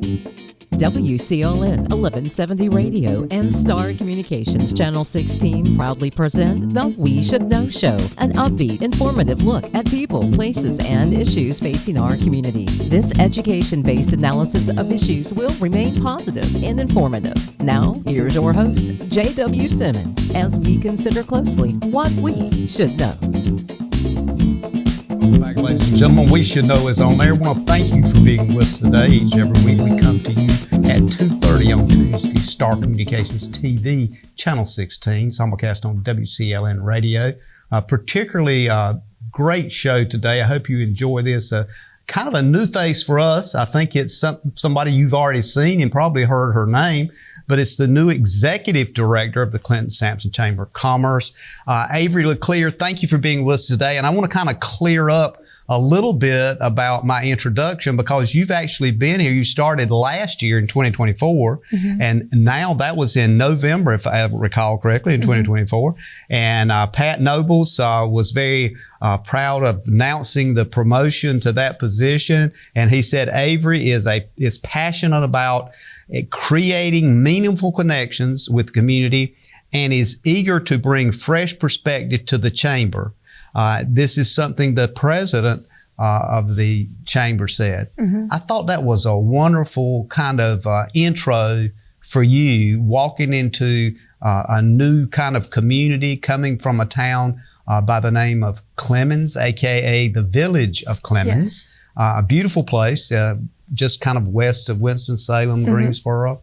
WCLN 1170 Radio and Star Communications Channel 16 proudly present the We Should Know Show, an upbeat, informative look at people, places, and issues facing our community. This education-based analysis of issues will remain positive and informative. Now, here's your host, J.W. Simmons, as we consider closely what we should know. Back, ladies and gentlemen, We Should Know is on there. I want to thank you for being with us today. Each every week we come to you at 2:30 on Tuesday, Star Communications TV, Channel 16, simulcast on WCLN Radio. Particularly great show today. I hope you enjoy this. Kind of a new face for us. I think it's somebody you've already seen and probably heard her name, but it's the new executive director of the Clinton-Sampson Chamber of Commerce, Avery LeClear. Thank you for being with us today. And I want to kind of clear up a little bit about my introduction because you've actually been here. You started last year in 2024, and now that was in November, if I recall correctly, in 2024. And Pat Nobles was very proud of announcing the promotion to that position. And he said Avery is passionate about creating meaningful connections with the community and is eager to bring fresh perspective to the chamber. This is something the president of the chamber said. I thought that was a wonderful kind of intro for you walking into a new kind of community coming from a town by the name of Clemens, aka the village of Clemens. Yes. A beautiful place, just kind of west of Winston-Salem, Greensboro.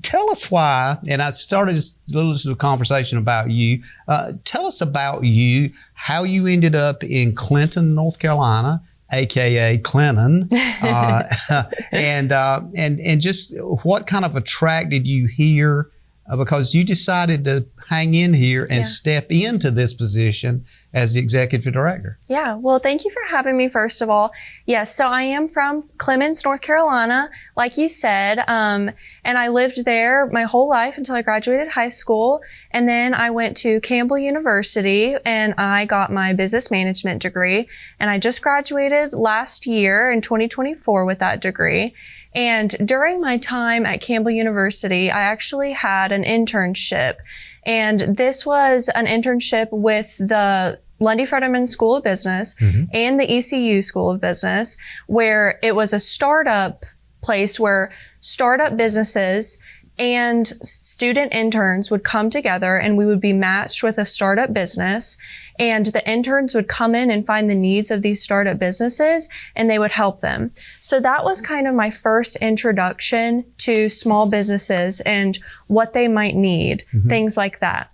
Tell us why, and I started a little conversation about you. Tell us about you, how you ended up in Clinton, North Carolina, aka Clinton, and just what kind of attracted you here, because you decided to hang in here and step into this position as the executive director. Yeah, well, thank you for having me, first of all. Yes, so I am from Clemens, North Carolina, like you said, and I lived there my whole life until I graduated high school, and then I went to Campbell University, and I got my business management degree, and I just graduated last year in 2024 with that degree. And during my time at Campbell University, I actually had an internship. And this was an internship with the Lundy Fetterman School of Business and the ECU School of Business, where it was a startup place where startup businesses and student interns would come together, and we would be matched with a startup business, and the interns would come in and find the needs of these startup businesses, and they would help them. So that was kind of my first introduction to small businesses and what they might need, things like that.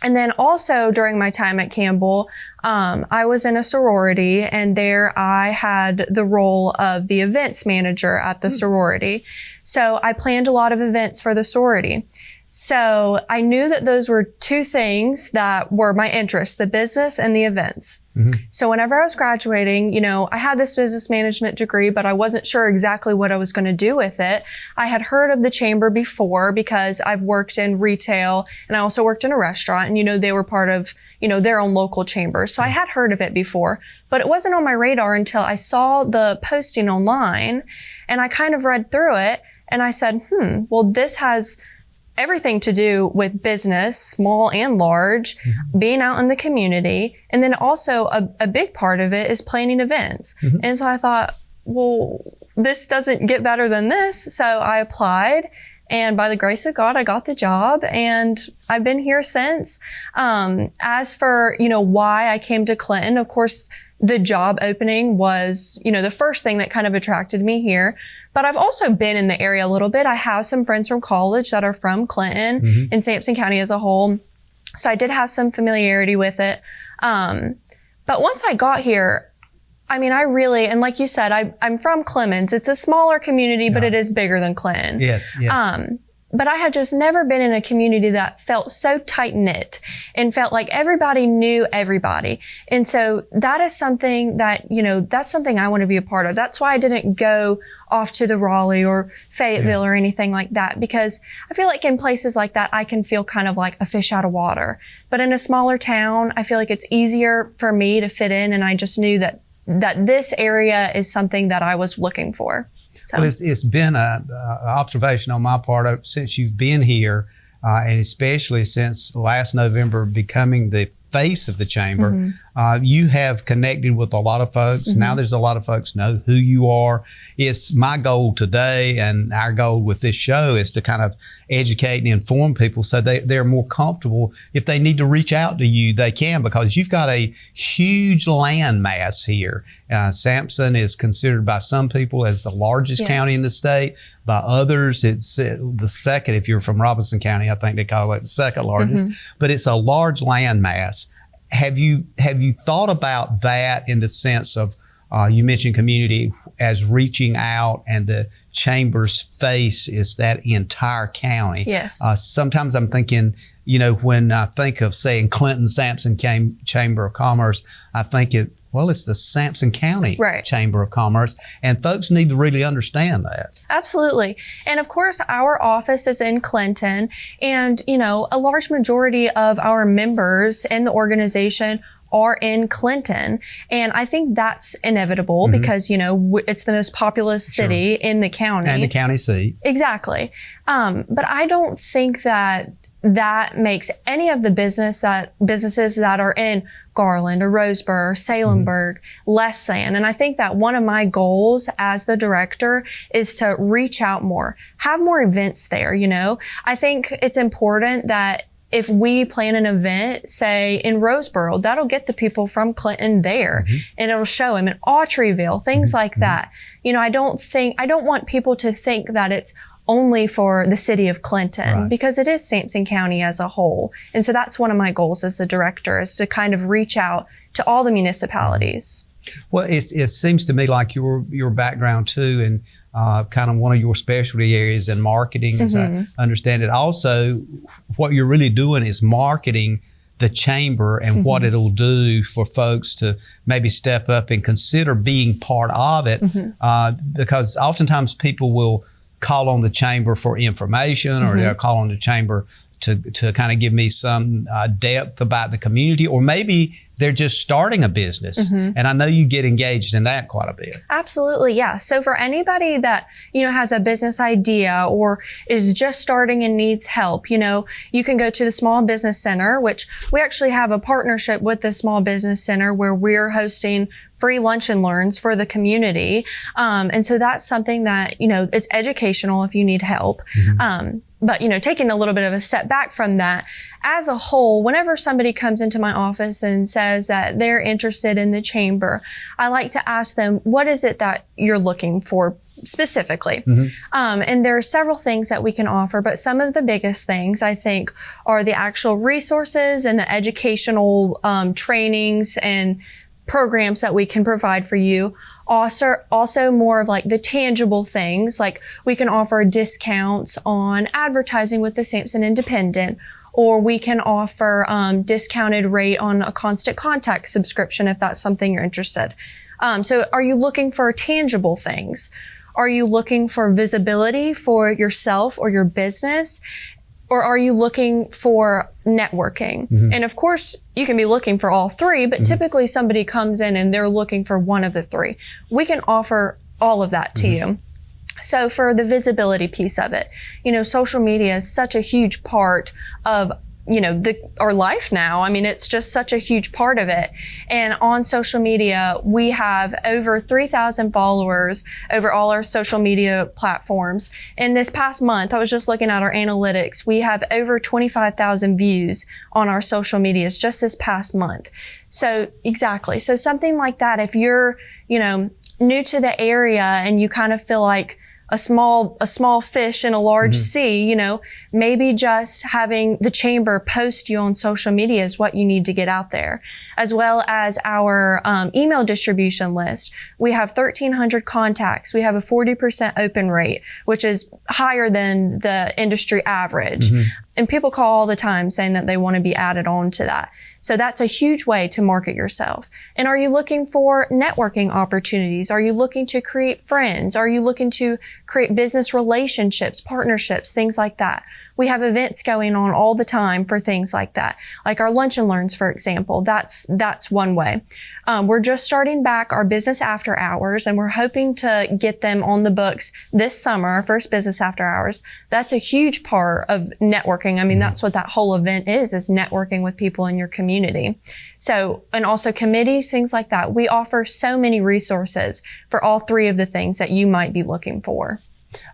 And then also during my time at Campbell, I was in a sorority, and there I had the role of the events manager at the sorority. So I planned a lot of events for the sorority. So I knew that those were two things that were my interests, the business and the events. So whenever I was graduating, you know, I had this business management degree, but I wasn't sure exactly what I was going to do with it. I had heard of the chamber before because I've worked in retail, and I also worked in a restaurant, and, you know, they were part of, you know, their own local chambers. So I had heard of it before, but it wasn't on my radar until I saw the posting online, and I kind of read through it, and I said, well, this has everything to do with business, small and large, being out in the community. And then also a big part of it is planning events. And so I thought, well, this doesn't get better than this. So I applied, and by the grace of God, I got the job, and I've been here since. As for, you know, why I came to Clinton, of course, the job opening was, you know, the first thing that kind of attracted me here. But I've also been in the area a little bit. I have some friends from college that are from Clinton and Sampson County as a whole. So I did have some familiarity with it. But once I got here, I mean, I really, and like you said, I'm from Clemens. It's a smaller community, but it is bigger than Clinton. Yes. But I had just never been in a community that felt so tight-knit and felt like everybody knew everybody. And so that is something that, you know, that's something I want to be a part of. That's why I didn't go off to the Raleigh or Fayetteville or anything like that, because I feel like in places like that, I can feel kind of like a fish out of water. But in a smaller town, I feel like it's easier for me to fit in. And I just knew that this area is something that I was looking for. So Well, it's been a observation on my part since you've been here, and especially since last November becoming the face of the chamber. You have connected with a lot of folks. Now there's a lot of folks know who you are. It's my goal today, and our goal with this show is to kind of educate and inform people so they're more comfortable. If they need to reach out to you, they can, because you've got a huge land mass here. Sampson is considered by some people as the largest county in the state. By others, it's the second. If you're from Robinson County, I think they call it the second largest. But it's a large land mass. Have you thought about that in the sense of, you mentioned community as reaching out, and the chamber's face is that entire county? Yes. Sometimes I'm thinking, when I think of saying Clinton-Sampson Chamber of Commerce, I think it's the Sampson County Chamber of Commerce, and folks need to really understand that. Absolutely. And of course, our office is in Clinton, and, a large majority of our members in the organization are in Clinton. And I think that's inevitable because, it's the most populous city in the county. And the county seat. Exactly. But I don't think that makes any of the businesses that are in Garland or Roseburg or Salemburg less than. And I think that one of my goals as the director is to reach out more, have more events there. I think it's important that if we plan an event, say in Roseboro, that'll get the people from Clinton there, and it'll show them in Autryville, things like that. I don't want people to think that it's only for the city of Clinton, because it is Sampson County as a whole. And so that's one of my goals as the director, is to kind of reach out to all the municipalities. Well, it seems to me like your background too, and kind of one of your specialty areas in marketing, as I understand it. Also, what you're really doing is marketing the chamber and what it'll do for folks to maybe step up and consider being part of it, because oftentimes people will call on the chamber for information, or they'll call on the chamber to kind of give me some depth about the community, or maybe they're just starting a business. And I know you get engaged in that quite a bit. Absolutely, yeah. So for anybody that, has a business idea or is just starting and needs help, you can go to the Small Business Center, which we actually have a partnership with the Small Business Center where we're hosting free lunch and learns for the community. And so that's something that, it's educational if you need help. But, taking a little bit of a step back from that, as a whole, whenever somebody comes into my office and says that they're interested in the chamber, I like to ask them, what is it that you're looking for specifically? And there are several things that we can offer, but some of the biggest things, I think, are the actual resources and the educational trainings and programs that we can provide for you. Also more of like the tangible things, like we can offer discounts on advertising with the Sampson Independent, or we can offer discounted rate on a Constant Contact subscription if that's something you're interested. So are you looking for tangible things? Are you looking for visibility for yourself or your business? Or are you looking for networking? And of course, you can be looking for all three, but typically somebody comes in and they're looking for one of the three. We can offer all of that to you. So for the visibility piece of it, social media is such a huge part of our life now. I mean, it's just such a huge part of it. And on social media, we have over 3,000 followers over all our social media platforms. And this past month, I was just looking at our analytics. We have over 25,000 views on our social medias just this past month. So exactly. So something like that, if you're, new to the area and you kind of feel like a small fish in a large sea, maybe just having the chamber post you on social media is what you need to get out there, as well as our email distribution list. We have 1,300 contacts. We have a 40% open rate, which is higher than the industry average. and people call all the time saying that they want to be added on to that. So that's a huge way to market yourself. And are you looking for networking opportunities? Are you looking to create friends? Are you looking to create business relationships, partnerships, things like that? We have events going on all the time for things like that. Like our lunch and learns, for example, that's one way. We're just starting back our business after hours, and we're hoping to get them on the books this summer, our first business after hours. That's a huge part of networking. I mean, that's what that whole event is networking with people in your community. So, and also committees, things like that. We offer so many resources for all three of the things that you might be looking for.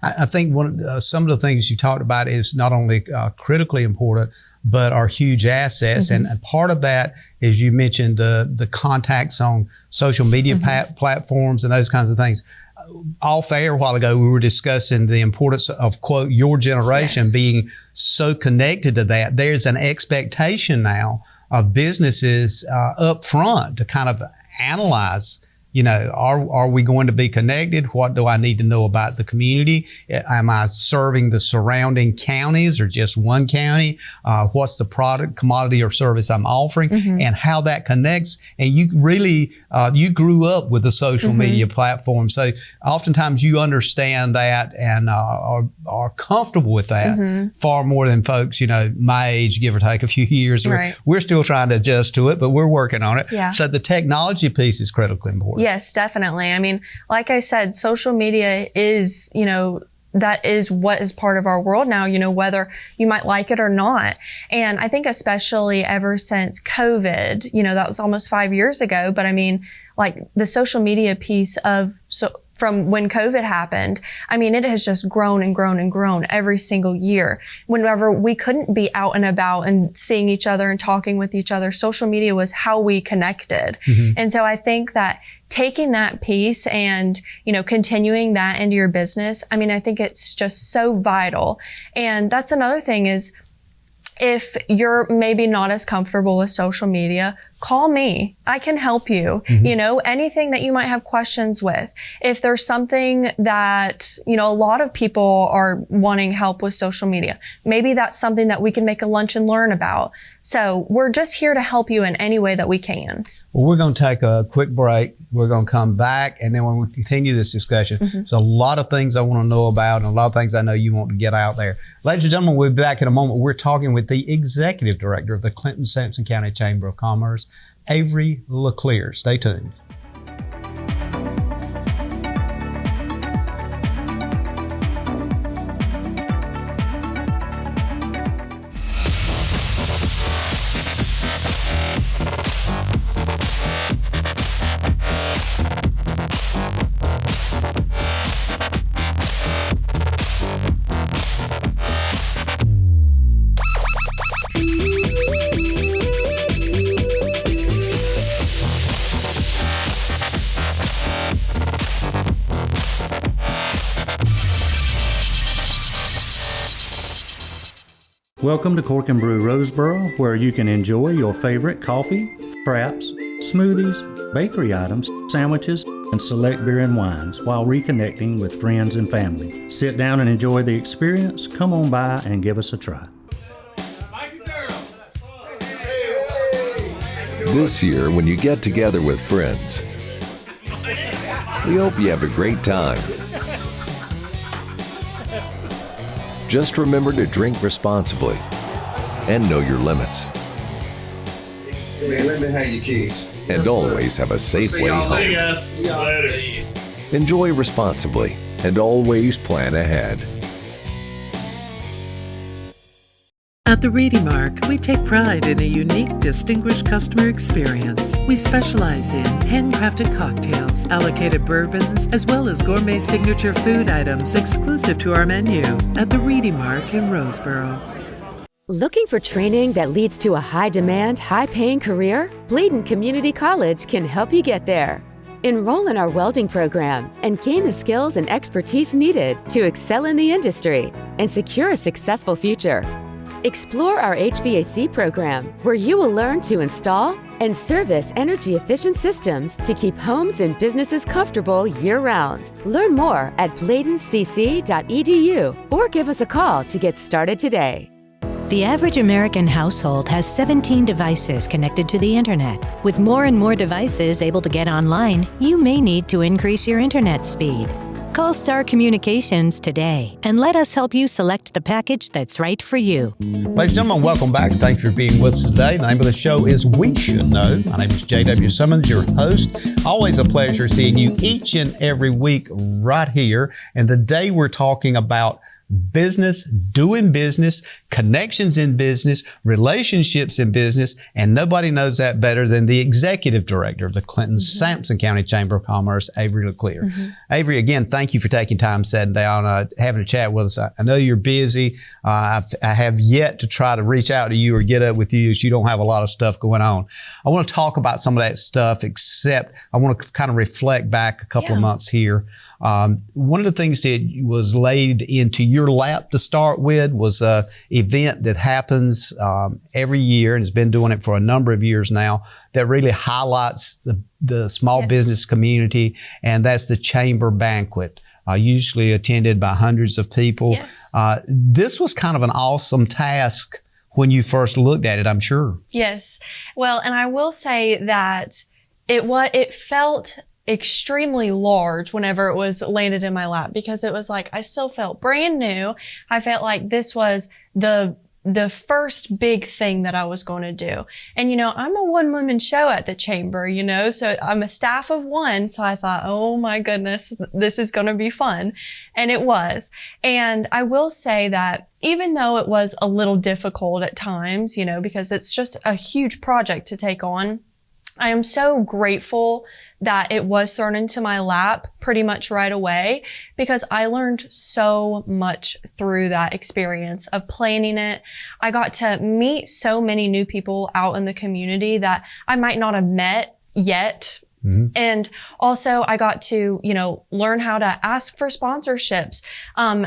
I think some of the things you talked about is not only critically important, but are huge assets. And part of that is you mentioned the contacts on social media platforms and those kinds of things. Off air a while ago, we were discussing the importance of, quote, your generation being so connected to that. There's an expectation now of businesses up front to kind of analyze, are we going to be connected? What do I need to know about the community? Am I serving the surrounding counties or just one county? What's the product, commodity, or service I'm offering, and how that connects? And you really, you grew up with the social media platform. So oftentimes you understand that and are comfortable with that far more than folks, my age, give or take a few years. Right. We're still trying to adjust to it, but we're working on it. Yeah. So the technology piece is critically important. Yes, definitely. I mean, like I said, social media is, that is what is part of our world now, whether you might like it or not. And I think especially ever since COVID, that was almost 5 years ago. But I mean, like the social media piece from when COVID happened, I mean, it has just grown and grown and grown every single year. Whenever we couldn't be out and about and seeing each other and talking with each other, social media was how we connected. And so I think that taking that piece and, continuing that into your business, I mean, I think it's just so vital. And that's another thing is, if you're maybe not as comfortable with social media, call me. I can help you. Anything that you might have questions with. If there's something that, a lot of people are wanting help with social media, maybe that's something that we can make a lunch and learn about. So we're just here to help you in any way that we can. Well, we're going to take a quick break. We're going to come back, and then when we continue this discussion, there's a lot of things I want to know about and a lot of things I know you want to get out there. Ladies and gentlemen, we'll be back in a moment. We're talking with the Executive Director of the Clinton-Sampson County Chamber of Commerce, Avery LeClear. Stay tuned. Welcome to Cork and Brew Roseboro, where you can enjoy your favorite coffee, fraps, smoothies, bakery items, sandwiches, and select beer and wines while reconnecting with friends and family. Sit down and enjoy the experience. Come on by and give us a try. This year, when you get together with friends, we hope you have a great time. Just remember to drink responsibly and know your limits. Man, let me have your keys. And always have a safe way home. Enjoy responsibly and always plan ahead. At the Reedy Mark, we take pride in a unique, distinguished customer experience. We specialize in handcrafted cocktails, allocated bourbons, as well as gourmet signature food items exclusive to our menu at the Reedy Mark in Roseboro. Looking for training that leads to a high-demand, high-paying career? Bladen Community College can help you get there. Enroll in our welding program and gain the skills and expertise needed to excel in the industry and secure a successful future. Explore our HVAC program, where you will learn to install and service energy-efficient systems to keep homes and businesses comfortable year-round. Learn more at bladencc.edu or give us a call to get started today. The average American household has 17 devices connected to the internet. With more and more devices able to get online, you may need to increase your internet speed. Call Star Communications today and let us help you select the package that's right for you. Ladies and gentlemen, welcome back. Thanks for being with us today. The name of the show is We Should Know. My name is J.W. Simmons, your host. Always a pleasure seeing you each and every week right here. And today we're talking about business, doing business, connections in business, relationships in business, and nobody knows that better than the executive director of the Clinton-Sampson County Chamber of Commerce, Avery LeClear. Avery, again, thank you for taking time sitting down, having a chat with us. I know you're busy. I have yet to try to reach out to you or get up with you as you don't have a lot of stuff going on. I want to talk about some of that stuff, except I want to kind of reflect back a couple of months here. One of the things that was laid into your lap to start with was an event that happens every year and has been doing it for a number of years now that really highlights the small business community, and that's the Chamber Banquet, usually attended by hundreds of people. This was kind of an awesome task when you first looked at it, I'm sure. Yes. Well, and I will say that it felt extremely large whenever it was landed in my lap, because it was like, I still felt brand new. I felt like this was the first big thing that I was going to do. And, I'm a one-woman show at the Chamber, so I'm a staff of one. So I thought, oh my goodness, this is going to be fun. And it was. And I will say that even though it was a little difficult at times, because it's just a huge project to take on, I am so grateful that it was thrown into my lap pretty much right away, because I learned so much through that experience of planning it. I got to meet so many new people out in the community that I might not have met yet. And also I got to, learn how to ask for sponsorships,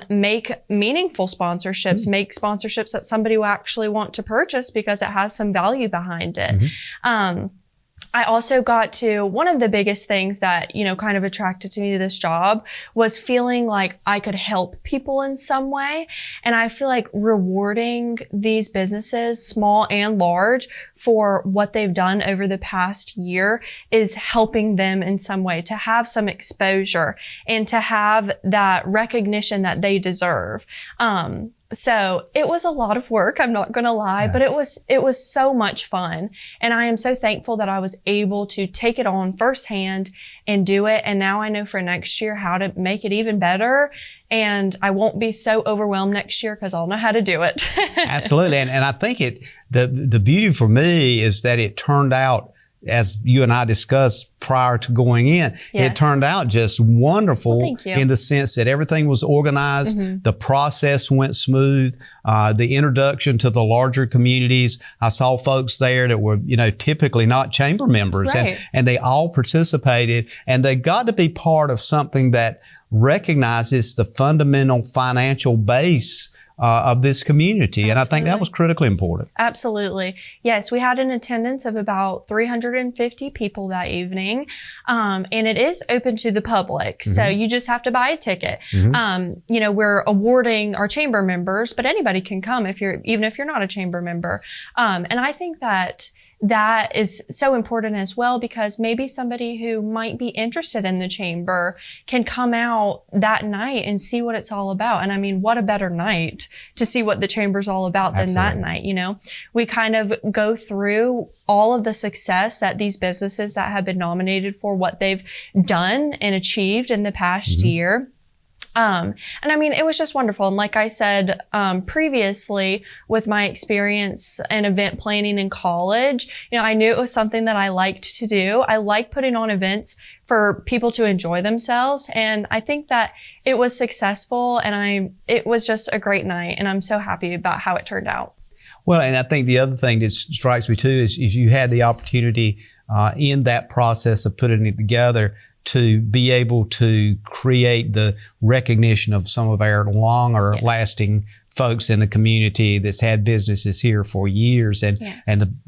make meaningful sponsorships, make sponsorships that somebody will actually want to purchase because it has some value behind it. I also got to, one of the biggest things that, kind of attracted me to this job was feeling like I could help people in some way. And I feel like rewarding these businesses, small and large, for what they've done over the past year is helping them in some way to have some exposure and to have that recognition that they deserve. So it was a lot of work, I'm not going to lie, but it was so much fun. And I am so thankful that I was able to take it on firsthand and do it. And now I know for next year how to make it even better. And I won't be so overwhelmed next year because I'll know how to do it. Absolutely. And I think the beauty for me is that it turned out, as you and I discussed prior to going in, it turned out just wonderful in the sense that everything was organized. The process went smooth. The introduction to the larger communities, I saw folks there that were, typically not chamber members, and they all participated, and they got to be part of something that recognizes the fundamental financial base of this community. And I think that was critically important. Absolutely. Yes, we had an attendance of about 350 people that evening. And it is open to the public. So you just have to buy a ticket. We're awarding our chamber members, but anybody can come even if you're not a chamber member. And I think that is so important as well, because maybe somebody who might be interested in the chamber can come out that night and see what it's all about. And I mean, what a better night to see what the chamber's all about than that night, We kind of go through all of the success that these businesses that have been nominated for what they've done and achieved in the past year. And I mean, it was just wonderful. And like I said, previously with my experience in event planning in college, I knew it was something that I liked to do. I like putting on events for people to enjoy themselves. And I think that it was successful, and it was just a great night, and I'm so happy about how it turned out. Well, and I think the other thing that strikes me too is you had the opportunity, in that process of putting it together, to be able to create the recognition of some of our longer lasting folks in the community that's had businesses here for years. And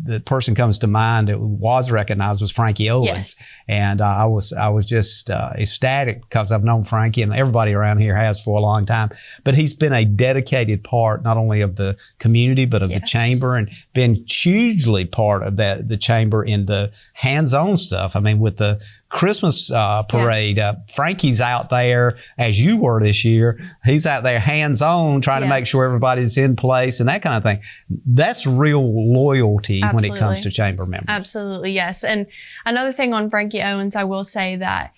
the person comes to mind that was recognized was Frankie Owens. And I was just ecstatic because I've known Frankie, and everybody around here has for a long time. But he's been a dedicated part not only of the community but of the chamber, and been hugely part of the chamber in the hands-on stuff. I mean, with the Christmas parade, Frankie's out there, as you were this year. He's out there hands-on trying to make sure everybody's in place and that kind of thing. That's real loyalty when it comes to chamber members. Absolutely, yes. And another thing on Frankie Owens, I will say that,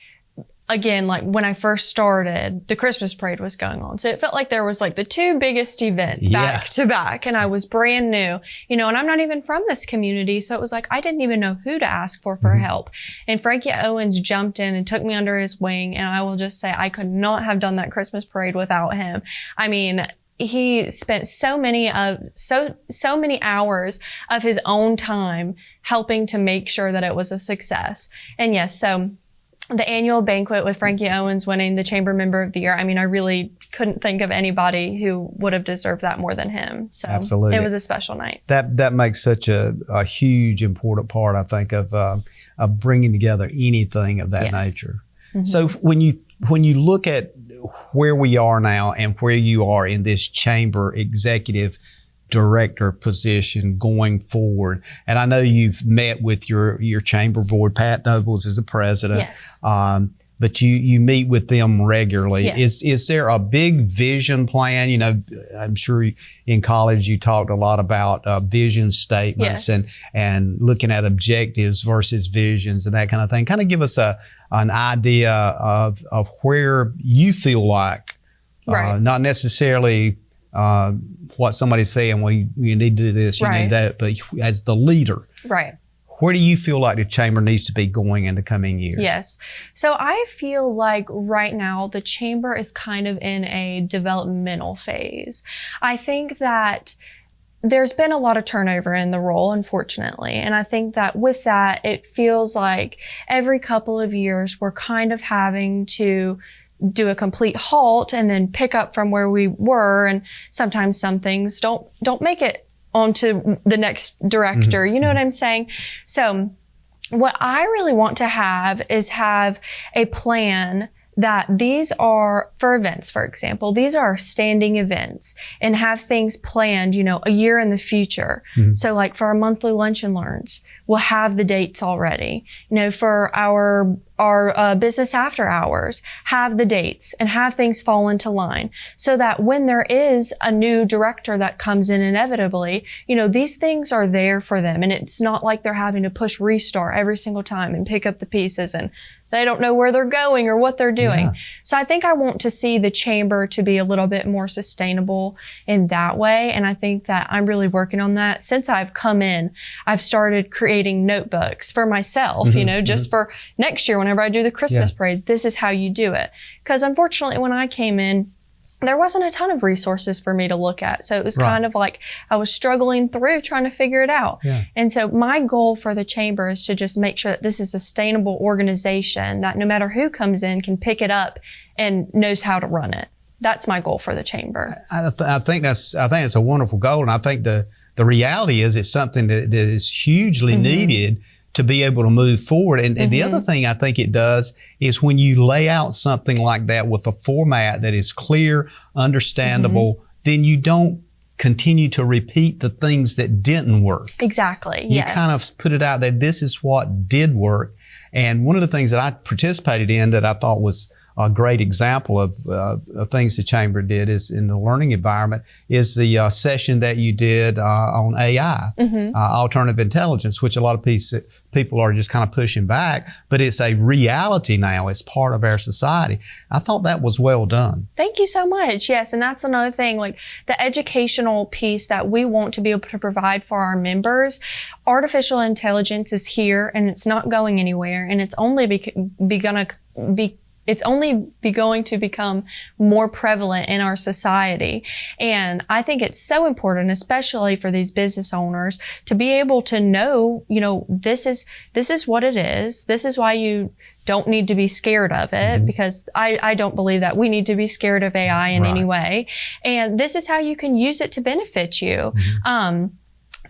again, like when I first started, the Christmas parade was going on. So it felt like there was like the two biggest events back to back, and I was brand new, and I'm not even from this community. So it was like, I didn't even know who to ask for help. And Frankie Owens jumped in and took me under his wing. And I will just say, I could not have done that Christmas parade without him. I mean, he spent so many hours of his own time helping to make sure that it was a success. And yes, so the annual banquet with Frankie Owens winning the Chamber Member of the Year, I mean, I really couldn't think of anybody who would have deserved that more than him. So it was a special night. That makes such a huge, important part, I think, of bringing together anything of that nature. Mm-hmm. So when you look at where we are now and where you are in this chamber executive director position going forward, and I know you've met with your chamber board. Pat Nobles is the president. Yes. But you meet with them regularly. Yes. Is there a big vision plan? I'm sure in college you talked a lot about vision statements and looking at objectives versus visions and that kind of thing. Kind of give us an idea of where you feel like, not necessarily what somebody's saying, well, you need to do this, you need that, but as the leader. Right. Where do you feel like the chamber needs to be going in the coming years? Yes. So I feel like right now the chamber is kind of in a developmental phase. I think that there's been a lot of turnover in the role, unfortunately. And I think that with that, it feels like every couple of years we're kind of having to do a complete halt and then pick up from where we were. And sometimes some things don't make it onto the next director. You know what I'm saying? So what I really want to have is have a plan that these are, for events, for example, these are standing events, and have things planned, a year in the future. So like for our monthly lunch and learns, we'll have the dates already. For our business after hours, have the dates and have things fall into line so that when there is a new director that comes in inevitably, these things are there for them. And it's not like they're having to push restart every single time and pick up the pieces and they don't know where they're going or what they're doing. Yeah. So I think I want to see the chamber to be a little bit more sustainable in that way. And I think that I'm really working on that. Since I've come in, I've started creating notebooks for myself, just for next year, whenever I do the Christmas parade, this is how you do it. Because unfortunately, when I came in, there wasn't a ton of resources for me to look at. So it was kind of like I was struggling through trying to figure it out. Yeah. And so my goal for the chamber is to just make sure that this is a sustainable organization that no matter who comes in can pick it up and knows how to run it. That's my goal for the chamber. I think it's a wonderful goal. And I think the reality is it's something that is hugely needed to be able to move forward. And the other thing I think it does is when you lay out something like that with a format that is clear, understandable, then you don't continue to repeat the things that didn't work. Exactly. You kind of put it out there. This is what did work. And one of the things that I participated in that I thought was a great example of things the chamber did is in the learning environment is the session that you did on AI, alternative intelligence, which a lot of people are just kind of pushing back, but it's a reality now. It's part of our society. I thought that was well done. Thank you so much. Yes, and that's another thing, like the educational piece that we want to be able to provide for our members. Artificial intelligence is here and it's not going anywhere, and it's only it's only going to become more prevalent in our society. And I think it's so important, especially for these business owners, to be able to know, this is what it is. This is why you don't need to be scared of it, because I don't believe that we need to be scared of AI in any way. And this is how you can use it to benefit you.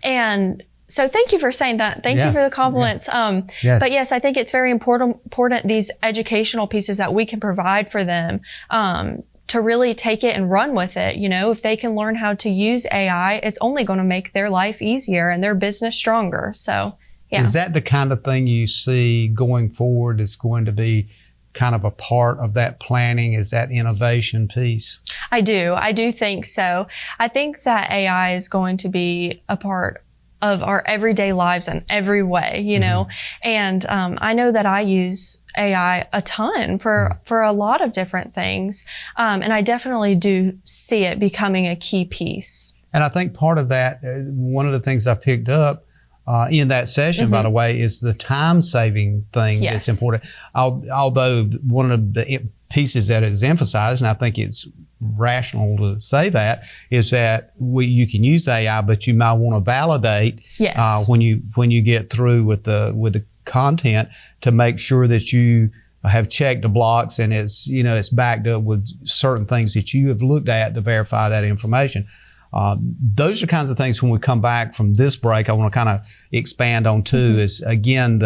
And so thank you for saying that. Thank you for the compliments. But yes, I think it's very important, these educational pieces that we can provide for them, to really take it and run with it. If they can learn how to use AI, it's only going to make their life easier and their business stronger. So, yeah. Is that the kind of thing you see going forward is going to be kind of a part of that planning? Is that innovation piece? I do think so. I think that AI is going to be a part of our everyday lives in every way, and I know that I use AI a ton for a lot of different things, and I definitely do see it becoming a key piece. And I think part of that, one of the things I picked up in that session, by the way, is the time-saving thing that's important. Although one of the pieces that is emphasized, and I think it's rational to say that, is that you can use AI, but you might want to validate when you get through with the content to make sure that you have checked the blocks and it's backed up with certain things that you have looked at to verify that information. Those are kinds of things when we come back from this break, I want to kind of expand on too, is again,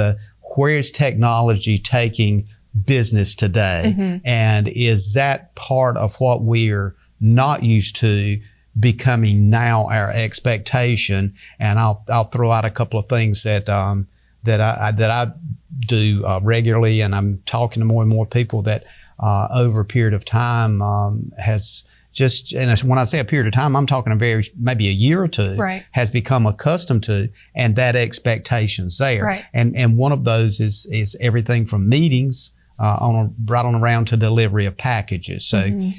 where is technology taking business today? And is that part of what we're not used to becoming now our expectation? And I'll throw out a couple of things that I do regularly, and I'm talking to more and more people that over a period of time has just, and when I say a period of time, I'm talking maybe a year or two, has become accustomed to, and that expectation's there. And one of those is everything from meetings right on around to delivery of packages. So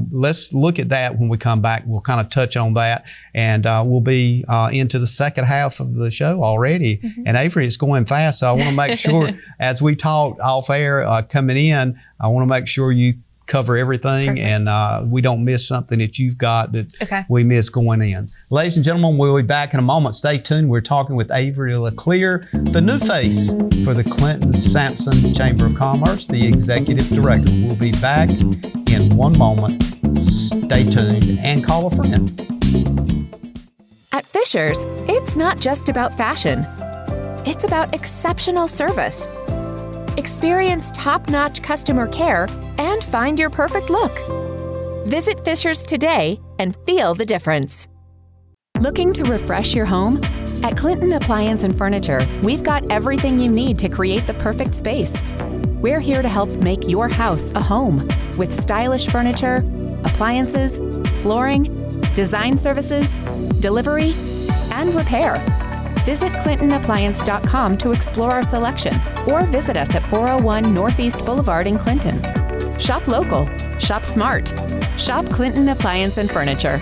let's look at that when we come back. We'll kind of touch on that, and we'll be into the second half of the show already. And Avery, it's going fast, so I want to make sure as we talk off air coming in, I want to make sure you cover everything and we don't miss something that you've got that we miss going in. Ladies and gentlemen, we'll be back in a moment. Stay tuned. We're talking with Avery LeClear, the new face for the Clinton-Sampson Chamber of Commerce, the executive director. We'll be back in one moment. Stay tuned and call a friend. At Fisher's, it's not just about fashion. It's about exceptional service. Experience top-notch customer care and find your perfect look. Visit Fisher's today and feel the difference. Looking to refresh your home? At Clinton Appliance and Furniture, we've got everything you need to create the perfect space. We're here to help make your house a home with stylish furniture, appliances, flooring, design services, delivery, and repair. Visit ClintonAppliance.com to explore our selection, or visit us at 401 Northeast Boulevard in Clinton. Shop local. Shop smart. Shop Clinton Appliance and Furniture.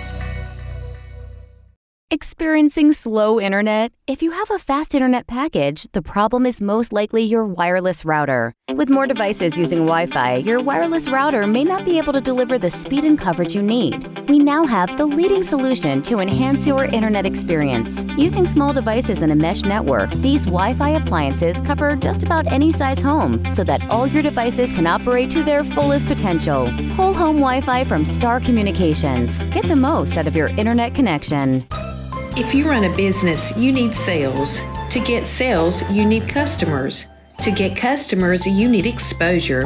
Experiencing slow internet? If you have a fast internet package, the problem is most likely your wireless router. With more devices using Wi-Fi, your wireless router may not be able to deliver the speed and coverage you need. We now have the leading solution to enhance your internet experience. Using small devices in a mesh network, these Wi-Fi appliances cover just about any size home so that all your devices can operate to their fullest potential. Whole home Wi-Fi from Star Communications. Get the most out of your internet connection. If you run a business, you need sales. To get sales, you need customers. To get customers, you need exposure.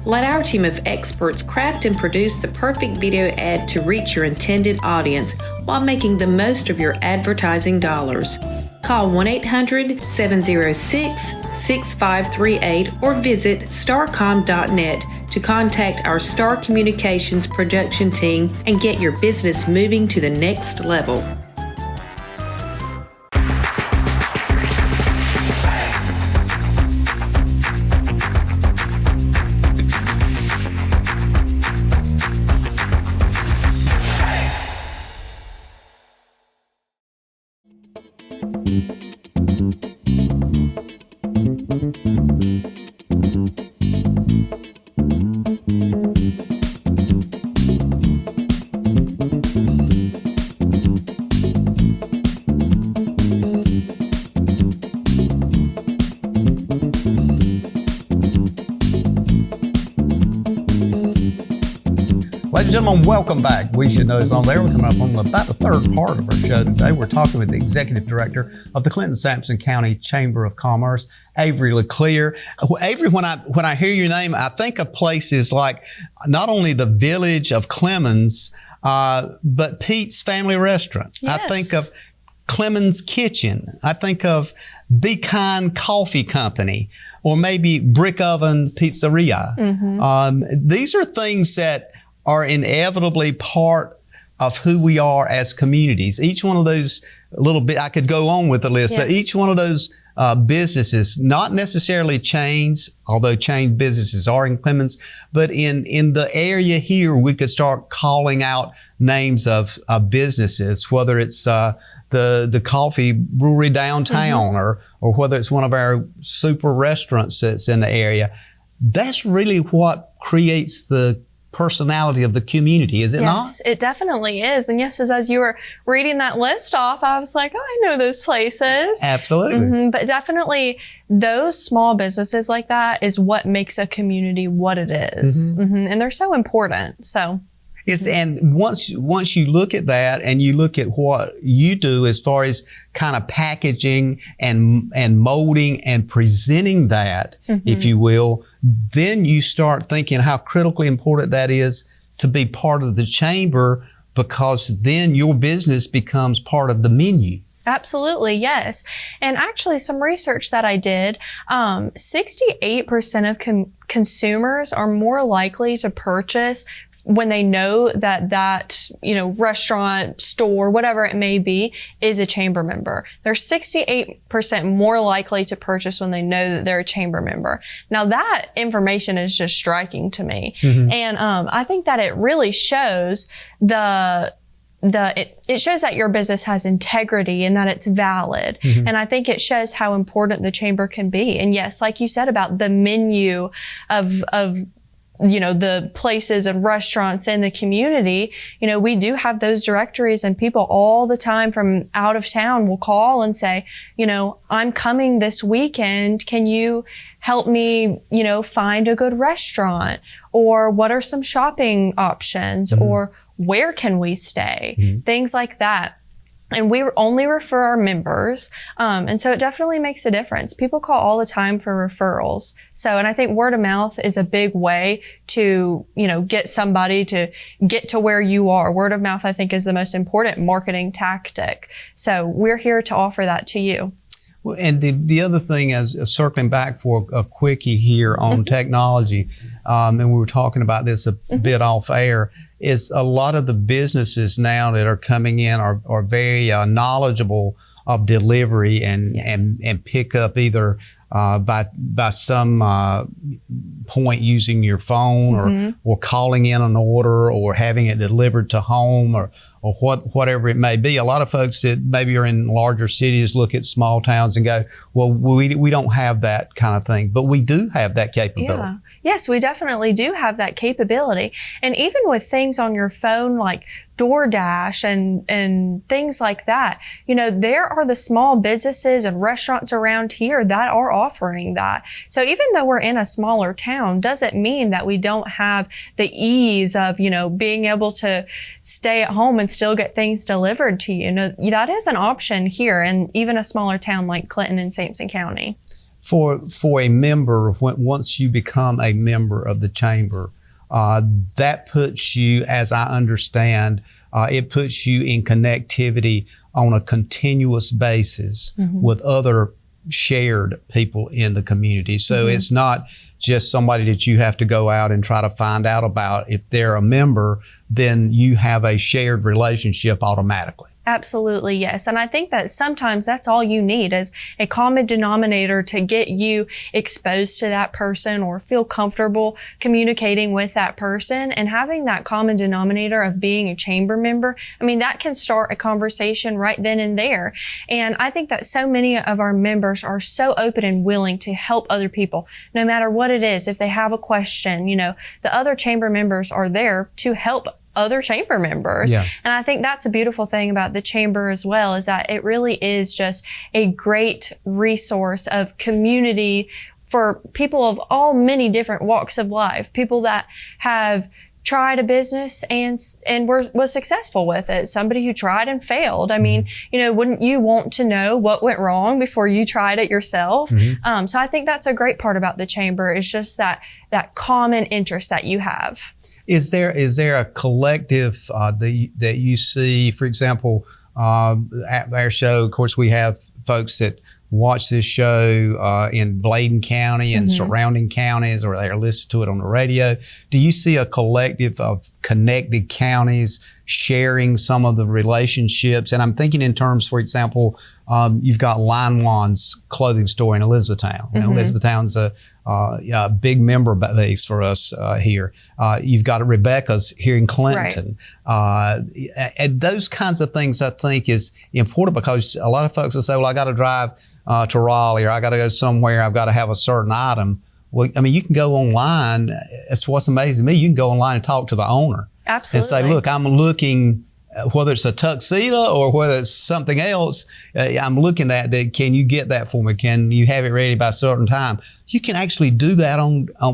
Let our team of experts craft and produce the perfect video ad to reach your intended audience while making the most of your advertising dollars. Call 1-800-706-6538 or visit starcom.net to contact our Star Communications production team and get your business moving to the next level. Ladies and gentlemen, welcome back. We Should Know is on there. We're coming up on about the third part of our show today. We're talking with the Executive Director of the Clinton-Sampson County Chamber of Commerce, Avery LeClear. Avery, when I hear your name, I think of places like not only the village of Clemens, but Pete's Family Restaurant. Yes. I think of Clemens Kitchen. I think of Be Kind Coffee Company, or maybe Brick Oven Pizzeria. Mm-hmm. These are things that are inevitably part of who we are as communities. Each one of those little bit, I could go on with the list, but each one of those businesses, not necessarily chains, although chain businesses are in Clemens, but in the area here, we could start calling out names of businesses, whether it's the coffee brewery downtown, or whether it's one of our super restaurants that's in the area. That's really what creates the personality of the community, is it not? Yes, it definitely is. And yes, as you were reading that list off, I was like, oh, I know those places. Absolutely. Mm-hmm. But definitely those small businesses like that is what makes a community what it is. Mm-hmm. Mm-hmm. And they're so important. So. And once you look at that and you look at what you do as far as kind of packaging and molding and presenting that, if you will, then you start thinking how critically important that is to be part of the chamber, because then your business becomes part of the menu. Absolutely, yes. And actually, some research that I did, 68% of consumers are more likely to purchase when they know that, restaurant, store, whatever it may be, is a chamber member. They're 68% more likely to purchase when they know that they're a chamber member. Now that information is just striking to me. Mm-hmm. And, I think that it really shows it shows that your business has integrity and that it's valid. Mm-hmm. And I think it shows how important the chamber can be. And yes, like you said about the menu of the places and restaurants in the community, we do have those directories, and people all the time from out of town will call and say, I'm coming this weekend. Can you help me, find a good restaurant? Or what are some shopping options? Mm-hmm. Or where can we stay? Mm-hmm. Things like that. And we only refer our members. And so it definitely makes a difference. People call all the time for referrals. So, and I think word of mouth is a big way to, get somebody to get to where you are. Word of mouth, I think, is the most important marketing tactic. So we're here to offer that to you. Well, and the other thing is, circling back for a quickie here on technology, and we were talking about this a bit off air, is a lot of the businesses now that are coming in are very knowledgeable of delivery and pick up either by some point using your phone or calling in an order or having it delivered to home or whatever it may be. A lot of folks that maybe are in larger cities look at small towns and go, well, we don't have that kind of thing, but we do have that capability. Yeah. Yes, we definitely do have that capability. And even with things on your phone like DoorDash and things like that, there are the small businesses and restaurants around here that are offering that. So even though we're in a smaller town, doesn't mean that we don't have the ease of, being able to stay at home and still get things delivered to you. That is an option here in even a smaller town like Clinton and Sampson County. For a member, once you become a member of the chamber, that puts you, as I understand, it puts you in connectivity on a continuous basis with other shared people in the community. So it's not just somebody that you have to go out and try to find out about. If they're a member, then you have a shared relationship automatically. Absolutely, yes. And I think that sometimes that's all you need is a common denominator to get you exposed to that person or feel comfortable communicating with that person. And having that common denominator of being a chamber member, that can start a conversation right then and there. And I think that so many of our members are so open and willing to help other people, no matter what it is. If they have a question, the other chamber members are there to help other chamber members. Yeah. And I think that's a beautiful thing about the chamber as well, is that it really is just a great resource of community for people of all many different walks of life, people that have tried a business and was successful with it. Somebody who tried and failed. I mean, wouldn't you want to know what went wrong before you tried it yourself? So I think that's a great part about the chamber, is just that common interest that you have. Is there a collective that you see, for example, at our show? Of course, we have folks that watch this show in Bladen County and surrounding counties, or they listen to it on the radio. Do you see a collective of connected counties sharing some of the relationships? And I'm thinking in terms, for example, you've got Line One's clothing store in Elizabethtown. Elizabethtown's a big member base for us here. You've got Rebecca's here in Clinton. And those kinds of things I think is important, because a lot of folks will say, well, I got to drive to Raleigh, or I got to go somewhere, I've got to have a certain item. Well, I mean, you can go online. That's what's amazing to me. You can go online and talk to the owner. Absolutely. And say, look, I'm looking, whether it's a tuxedo or whether it's something else, I'm looking at that. Can you get that for me? Can you have it ready by a certain time? You can actually do that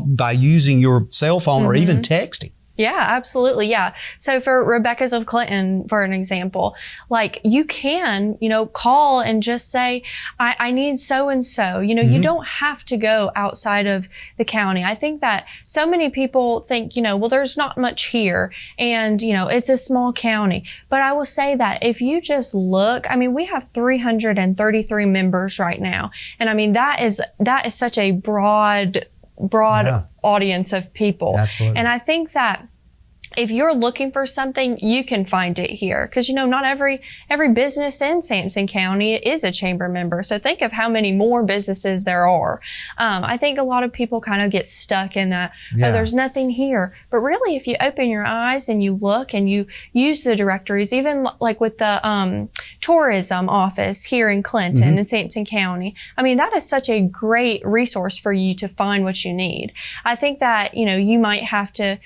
by using your cell phone or even texting. Yeah, absolutely. Yeah. So for Rebecca's of Clinton, for an example, like you can, call and just say, I need so-and-so. You don't have to go outside of the county. I think that so many people think, well, there's not much here and, it's a small county. But I will say that if you just look, I mean, we have 333 members right now. And I mean, that is such a broad audience of people. Absolutely. And I think that if you're looking for something, you can find it here. Because, not every business in Sampson County is a chamber member. So think of how many more businesses there are. I think a lot of people kind of get stuck in that, there's nothing here. But really, if you open your eyes and you look and you use the directories, even like with the tourism office here in Clinton and Sampson County, I mean, that is such a great resource for you to find what you need. I think that, you might have to,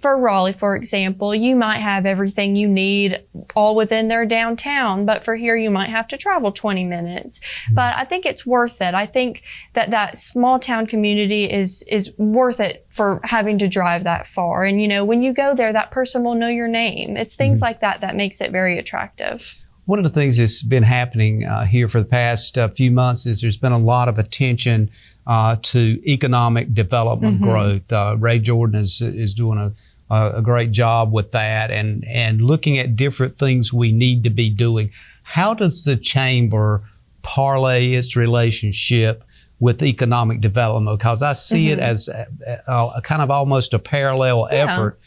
for Raleigh, for example, you might have everything you need all within their downtown, but for here, you might have to travel 20 minutes. But I think it's worth it. I think that small town community is worth it for having to drive that far. And, when you go there, that person will know your name. It's things like that makes it very attractive. One of the things that's been happening here for the past few months is there's been a lot of attention to economic development growth. Ray Jordan is doing a great job with that and looking at different things we need to be doing. How does the chamber parlay its relationship with economic development? Because I see it as a kind of almost a parallel effort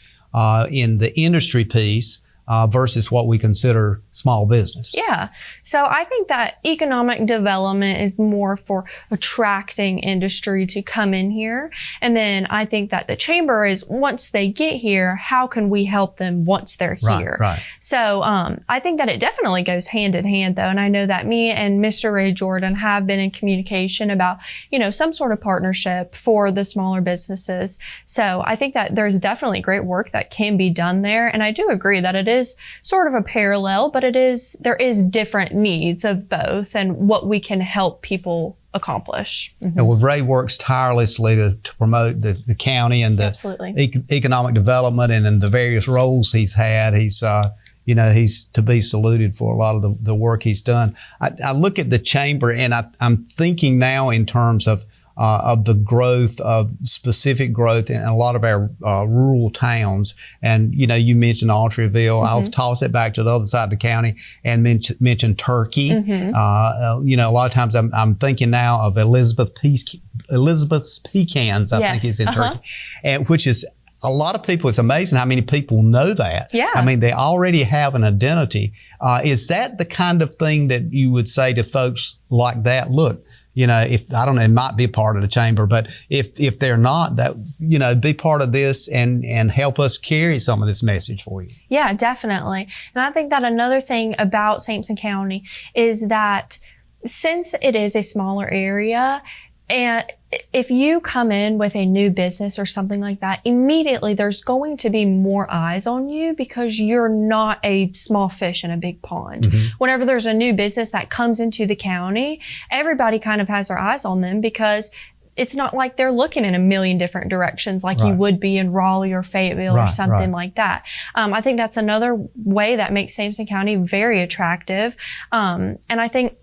in the industry piece versus what we consider small business. Yeah. So I think that economic development is more for attracting industry to come in here. And then I think that the chamber is, once they get here, how can we help them once they're here? Right. So I think that it definitely goes hand in hand, though. And I know that me and Mr. Ray Jordan have been in communication about, some sort of partnership for the smaller businesses. So I think that there's definitely great work that can be done there. And I do agree that it is sort of a parallel, but there is different needs of both and what we can help people accomplish. And Ray works tirelessly to promote the county and the economic development, and in the various roles he's had. He's to be saluted for a lot of the work he's done. I look at the chamber and I'm thinking now in terms of the growth of specific growth in a lot of our rural towns. And, you mentioned Autryville. I'll toss it back to the other side of the county and mention Turkey. A lot of times I'm thinking now of Elizabeth's Pecans, I think is in Turkey, and which is a lot of people. It's amazing how many people know that. Yeah. I mean, they already have an identity. Is that the kind of thing that you would say to folks like that? Look, if I don't know, it might be a part of the chamber, but if they're not, that, be part of this and help us carry some of this message for you. Yeah, definitely. And I think that another thing about Sampson County is that since it is a smaller area, and if you come in with a new business or something like that, immediately there's going to be more eyes on you because you're not a small fish in a big pond. Whenever there's a new business that comes into the county, everybody kind of has their eyes on them because it's not like they're looking in a million different directions like you would be in Raleigh or Fayetteville or something like that. I think that's another way that makes Sampson County very attractive. And I think,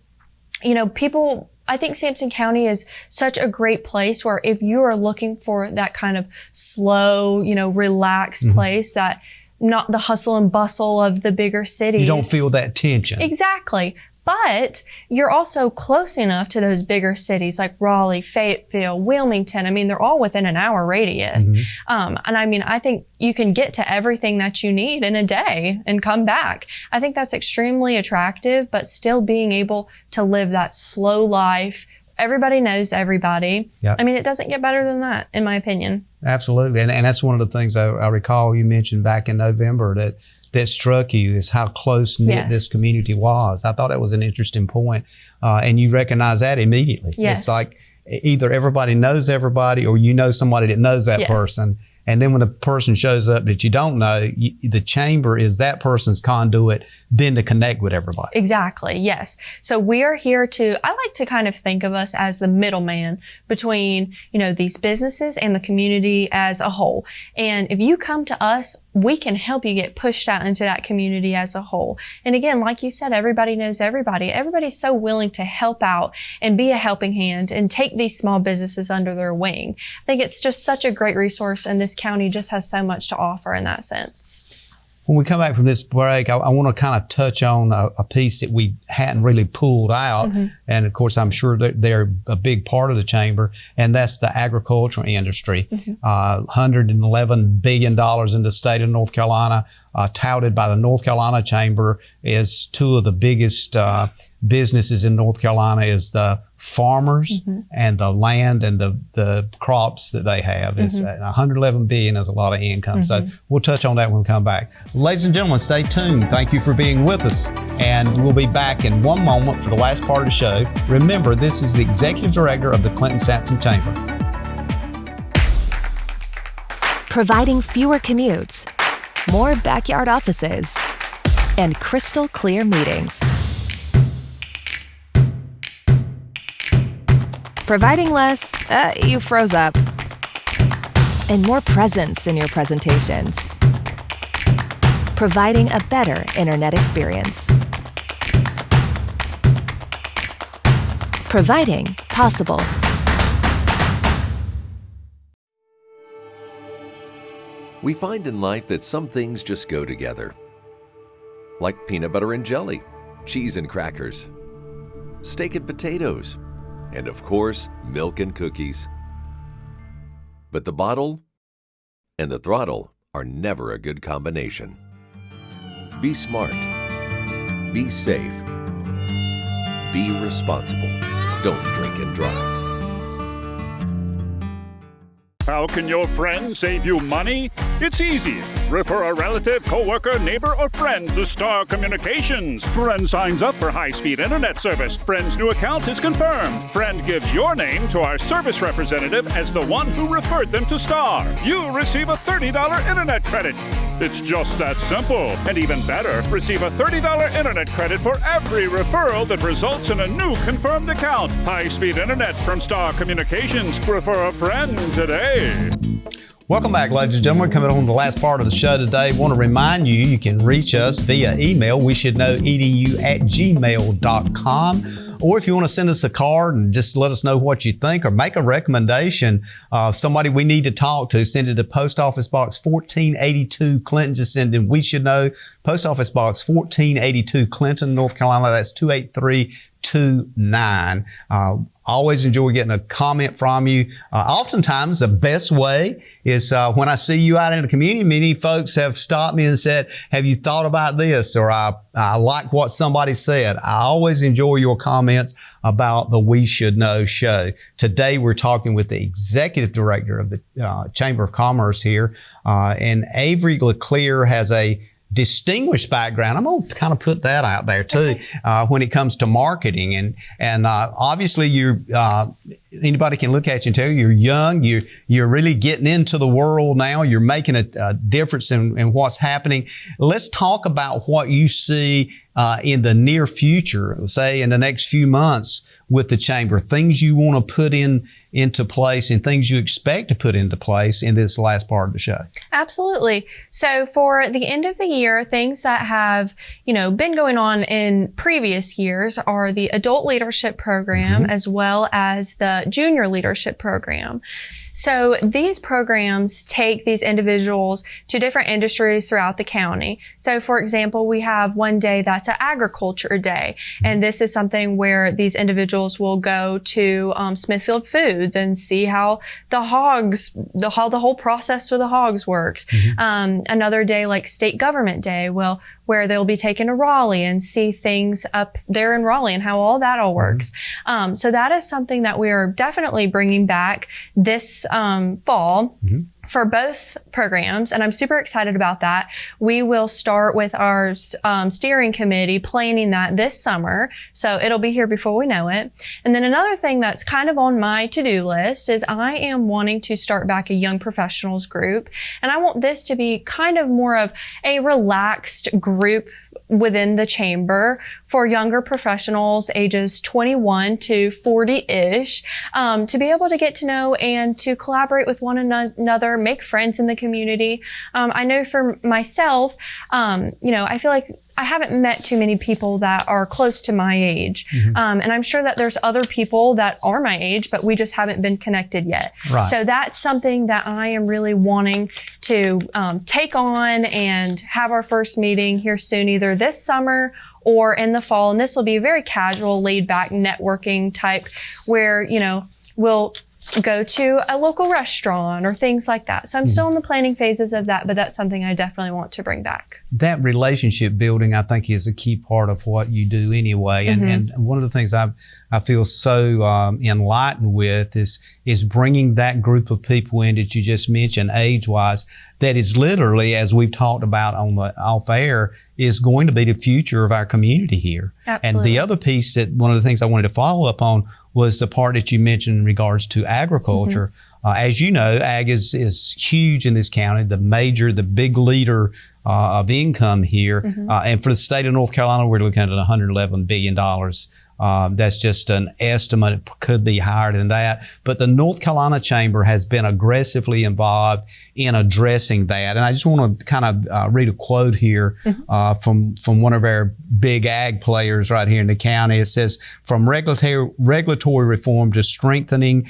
I think Sampson County is such a great place where if you are looking for that kind of slow, relaxed place, that not the hustle and bustle of the bigger cities. You don't feel that tension. Exactly. But you're also close enough to those bigger cities like Raleigh, Fayetteville, Wilmington. I mean, they're all within an hour radius. And I mean, I think you can get to everything that you need in a day and come back. I think that's extremely attractive, but still being able to live that slow life. Everybody knows everybody. Yep. I mean, it doesn't get better than that, in my opinion. Absolutely. And that's one of the things I recall you mentioned back in November that struck you is how close-knit this community was. I thought that was an interesting point. And you recognize that immediately. Yes. It's like either everybody knows everybody or you know somebody that knows that person. And then when a person shows up that you don't know, the chamber is that person's conduit then to connect with everybody. Exactly. Yes. So we are here I like to kind of think of us as the middleman between, these businesses and the community as a whole. And if you come to us, we can help you get pushed out into that community as a whole. And again, like you said, everybody knows everybody. Everybody's so willing to help out and be a helping hand and take these small businesses under their wing. I think it's just such a great resource, and this county just has so much to offer in that sense. When we come back from this break, I want to kind of touch on a piece that we hadn't really pulled out. And of course, I'm sure that they're a big part of the chamber, and that's the agricultural industry. $111 billion in the state of North Carolina, touted by the North Carolina Chamber as two of the biggest businesses in North Carolina is the farmers and the land and the crops that they have. It's $111 billion is a lot of income. So we'll touch on that when we come back. Ladies and gentlemen, stay tuned. Thank you for being with us. And we'll be back in one moment for the last part of the show. Remember, this is the Executive Director of the Clinton-Sampson Chamber. Providing fewer commutes, more backyard offices, and crystal clear meetings. Providing less, you froze up, and more presence in your presentations. Providing a better internet experience. Providing possible. We find in life that some things just go together. Like peanut butter and jelly, cheese and crackers, steak and potatoes, and of course, milk and cookies. But the bottle and the throttle are never a good combination. Be smart. Be safe. Be responsible. Don't drink and drive. How can your friend save you money? It's easy. Refer a relative, coworker, neighbor, or friend to Star Communications. Friend signs up for high-speed internet service. Friend's new account is confirmed. Friend gives your name to our service representative as the one who referred them to Star. You receive a $30 internet credit. It's just that simple. And even better, receive a $30 internet credit for every referral that results in a new confirmed account. High-speed internet from Star Communications. Refer a friend today. Welcome back, ladies and gentlemen. Coming on the last part of the show today, I want to remind you, you can reach us via email, weshouldknowedu@gmail.com. Or if you want to send us a card and just let us know what you think or make a recommendation of somebody we need to talk to, send it to Post Office Box 1482 Clinton. Just send in We Should Know, Post Office Box 1482 Clinton, North Carolina. That's 28329. Always enjoy getting a comment from you. Oftentimes, the best way is when I see you out in the community. Many folks have stopped me and said, have you thought about this? Or I like what somebody said. I always enjoy your comments about the We Should Know show. Today, we're talking with the Executive Director of the Chamber of Commerce here. And Avery LeClear has a distinguished background. I'm going to kind of put that out there too when it comes to marketing. And obviously anybody can look at you and tell you're young, you're really getting into the world now, you're making a difference in what's happening. Let's talk about what you see in the near future, say in the next few months with the Chamber, things you want to put into place and things you expect to put into place in this last part of the show. Absolutely. So for the end of the year, things that have, been going on in previous years are the Adult Leadership Program as well as the Junior Leadership Program. So these programs take these individuals to different industries throughout the county. So for example, we have one day that's an agriculture day. And this is something where these individuals will go to Smithfield Foods and see how the whole process for the hogs works. Another day like State Government Day, where they'll be taken to Raleigh and see things up there in Raleigh and how all that all works. So that is something that we are definitely bringing back this fall. For both programs, and I'm super excited about that. We will start with our steering committee planning that this summer, so it'll be here before we know it. And then another thing that's kind of on my to-do list is I am wanting to start back a young professionals group, and I want this to be kind of more of a relaxed group within the chamber for younger professionals ages 21 to 40-ish, to be able to get to know and to collaborate with one another, make friends in the community. I know for myself, I feel like I haven't met too many people that are close to my age. And I'm sure that there's other people that are my age, but we just haven't been connected yet. Right. So that's something that I am really wanting to take on and have our first meeting here soon, either this summer or in the fall. And this will be a very casual, laid back networking type where, we'll go to a local restaurant or things like that. So I'm still in the planning phases of that, but that's something I definitely want to bring back. That relationship building, I think, is a key part of what you do anyway. And one of the things I feel so enlightened with is bringing that group of people in that you just mentioned, age-wise, that is literally, as we've talked about on the off-air, is going to be the future of our community here. Absolutely. And the other piece that one of the things I wanted to follow up on was the part that you mentioned in regards to agriculture. As you know, ag is huge in this county, the big leader of income here. And for the state of North Carolina, we're looking at $111 billion. That's just an estimate. It could be higher than that. But the North Carolina Chamber has been aggressively involved in addressing that. And I just want to kind of read a quote here from one of our big ag players right here in the county. It says, from regulatory reform to strengthening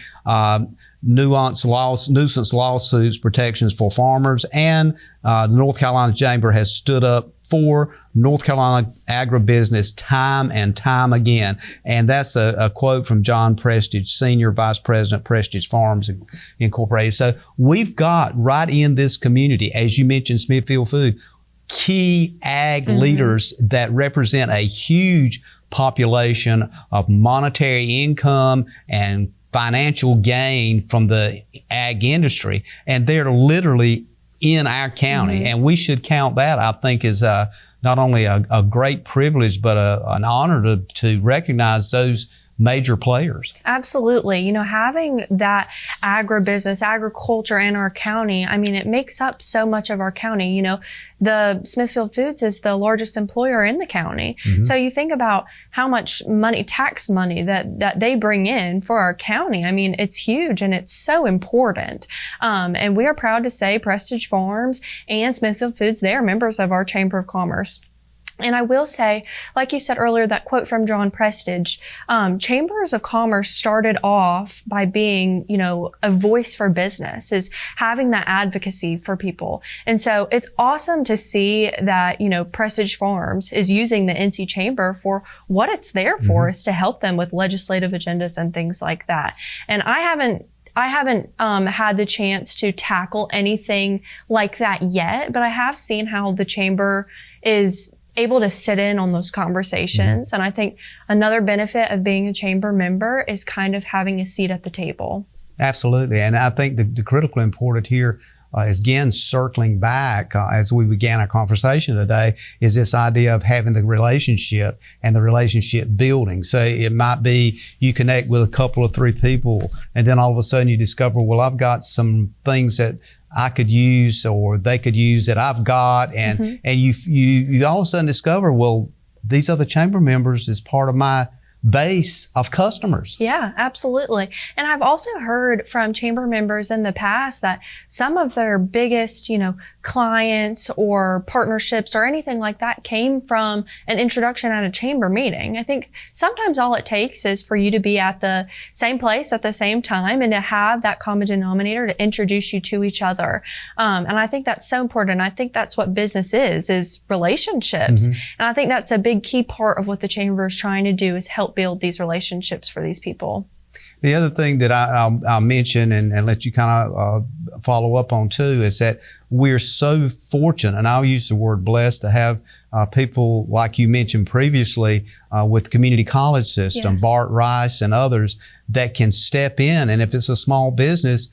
nuisance lawsuits protections for farmers, and the North Carolina Chamber has stood up for North Carolina agribusiness time and time again. And that's a quote from John Prestige, Senior Vice President, Prestige Farms Incorporated. So we've got right in this community, as you mentioned, Smithfield Food, key ag leaders that represent a huge population of monetary income and financial gain from the ag industry. And they're literally in our county. And we should count that, I think, as not only a great privilege, but an honor to recognize those major players. Absolutely. Having that agriculture in our county, it makes up so much of our county. The Smithfield Foods is the largest employer in the county. So you think about how much tax money that they bring in for our county. It's huge and it's so important. And we are proud to say Prestige Farms and Smithfield Foods, they are members of our Chamber of Commerce. And I will say, like you said earlier, that quote from John Prestige, Chambers of Commerce started off by being, a voice for business, is having that advocacy for people. And so it's awesome to see that, Prestige Farms is using the NC Chamber for what it's there for, is to help them with legislative agendas and things like that. And I haven't had the chance to tackle anything like that yet, but I have seen how the Chamber is able to sit in on those conversations. And I think another benefit of being a chamber member is kind of having a seat at the table. Absolutely. And I think the critically important here is again circling back as we began our conversation today, is this idea of having the relationship and the relationship building. So it might be you connect with a couple of 3 people, and then all of a sudden you discover, well, I've got some things that I could use or they could use that I've got, and and you all of a sudden discover, well, these other chamber members is part of my base of customers. Yeah, absolutely. And I've also heard from chamber members in the past that some of their biggest, clients or partnerships or anything like that came from an introduction at a chamber meeting. I think sometimes all it takes is for you to be at the same place at the same time and to have that common denominator to introduce you to each other. And I think that's so important. I think that's what business is relationships. And I think that's a big key part of what the chamber is trying to do, is help build these relationships for these people. The other thing that I'll mention and let you kind of follow up on too is that we're so fortunate, and I'll use the word blessed, to have people like you mentioned previously with community college system, Bart Rice and others, that can step in. And if it's a small business,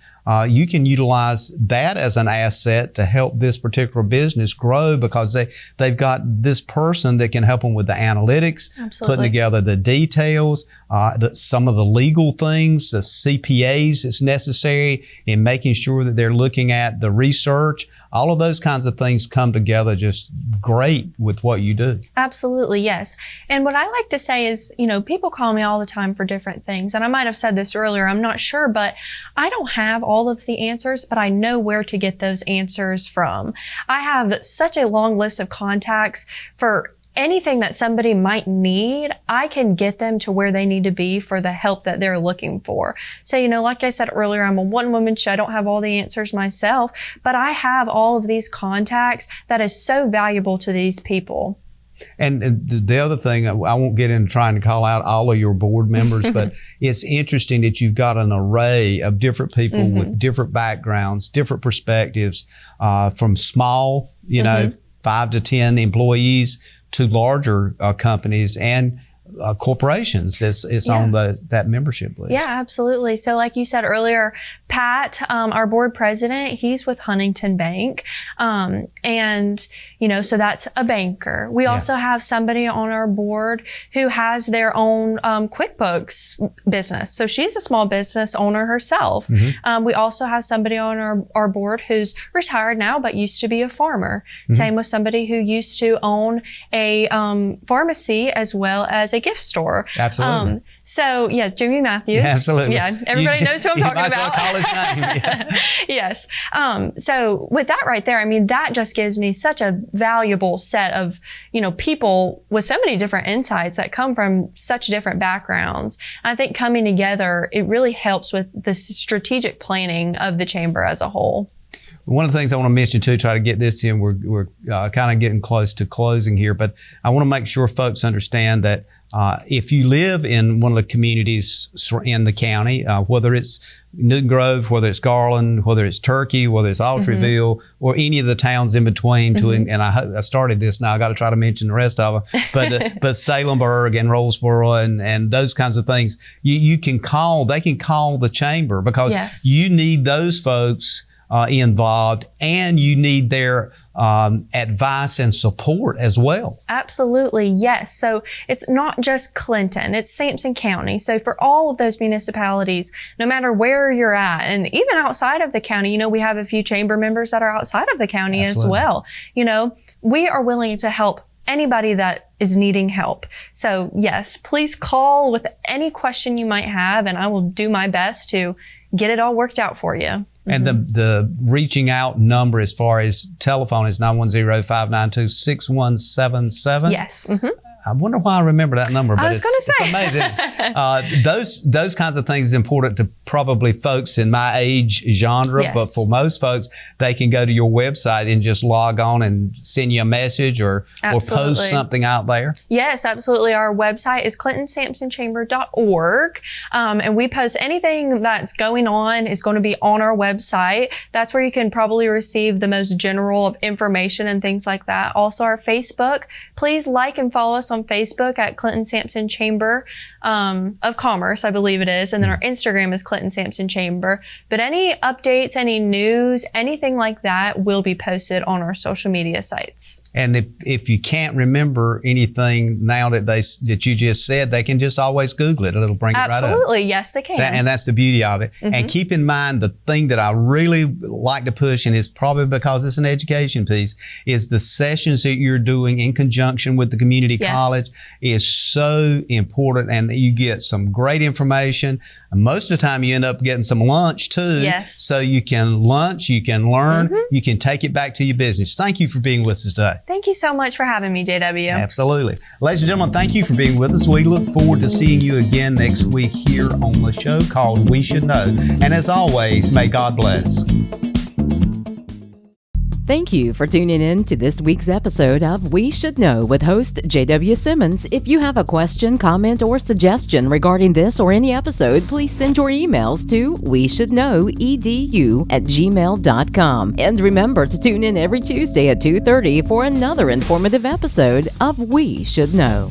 you can utilize that as an asset to help this particular business grow, because they've got this person that can help them with the analytics, putting together the details, some of the legal things, the CPAs that's necessary in making sure that they're looking at the research. All of those kinds of things come together just great with what you do. Absolutely, yes. And what I like to say is, people call me all the time for different things. And I might have said this earlier, I'm not sure, but I don't have all of the answers, but I know where to get those answers from. I have such a long list of contacts for anything that somebody might need. I can get them to where they need to be for the help that they're looking for. So, like I said earlier, I'm a one-woman show. I don't have all the answers myself, but I have all of these contacts that is so valuable to these people. And the other thing, I won't get into trying to call out all of your board members, but it's interesting that you've got an array of different people with different backgrounds, different perspectives, from small, 5 to 10 employees to larger companies and corporations. It's on that membership list. Yeah, absolutely. So like you said earlier, Pat, our board president, he's with Huntington Bank. And, so that's a banker. We also have somebody on our board who has their own QuickBooks business. So she's a small business owner herself. We also have somebody on our board who's retired now, but used to be a farmer. Same with somebody who used to own a pharmacy as well as a gift store. Absolutely. So Jimmy Matthews. Absolutely. Yeah, everybody knows who I'm talking about. Well call his name. Yes. So with that right there, that just gives me such a valuable set of, people with so many different insights that come from such different backgrounds. I think coming together, it really helps with the strategic planning of the chamber as a whole. One of the things I want to mention too, try to get this in, we're kind of getting close to closing here, but I want to make sure folks understand that if you live in one of the communities in the county, whether it's Newton Grove, whether it's Garland, whether it's Turkey, whether it's Autryville, or any of the towns in between, and I started this now, I got to try to mention the rest of them, but Salemburg and Rollsboro and those kinds of things, they can call the chamber, because you need those folks involved, and you need their advice and support as well. Absolutely, yes. So it's not just Clinton, it's Sampson County. So for all of those municipalities, no matter where you're at, and even outside of the county, we have a few chamber members that are outside of the county as well. We are willing to help anybody that is needing help. So yes, please call with any question you might have, and I will do my best to get it all worked out for you. And the reaching out number as far as telephone is 910-592-6177. Yes. I wonder why I remember that number, but it's amazing. Those kinds of things is important to probably folks in my age genre, but for most folks, they can go to your website and just log on and send you a message or post something out there. Yes, absolutely. Our website is Clinton-Sampson-Chamber.org, and we post anything that's going on is going to be on our website. That's where you can probably receive the most general of information and things like that. Also, our Facebook. Please like and follow us us on Facebook at Clinton-Sampson Chamber of Commerce, I believe it is. And then our Instagram is Clinton-Sampson Chamber. But any updates, any news, anything like that will be posted on our social media sites. And if you can't remember anything now that you just said, they can just always Google it. It'll bring it right up. Absolutely. Yes, they can. And that's the beauty of it. And keep in mind, the thing that I really like to push, and it's probably because it's an education piece, is the sessions that you're doing in conjunction with the community college is so important, and you get some great information. And most of the time you end up getting some lunch too. Yes. So you can lunch, you can learn, you can take it back to your business. Thank you for being with us today. Thank you so much for having me, JW. Absolutely. Ladies and gentlemen, thank you for being with us. We look forward to seeing you again next week here on the show called We Should Know. And as always, may God bless. Thank you for tuning in to this week's episode of We Should Know with host J.W. Simmons. If you have a question, comment, or suggestion regarding this or any episode, please send your emails to weshouldknowedu@gmail.com. And remember to tune in every Tuesday at 2:30 for another informative episode of We Should Know.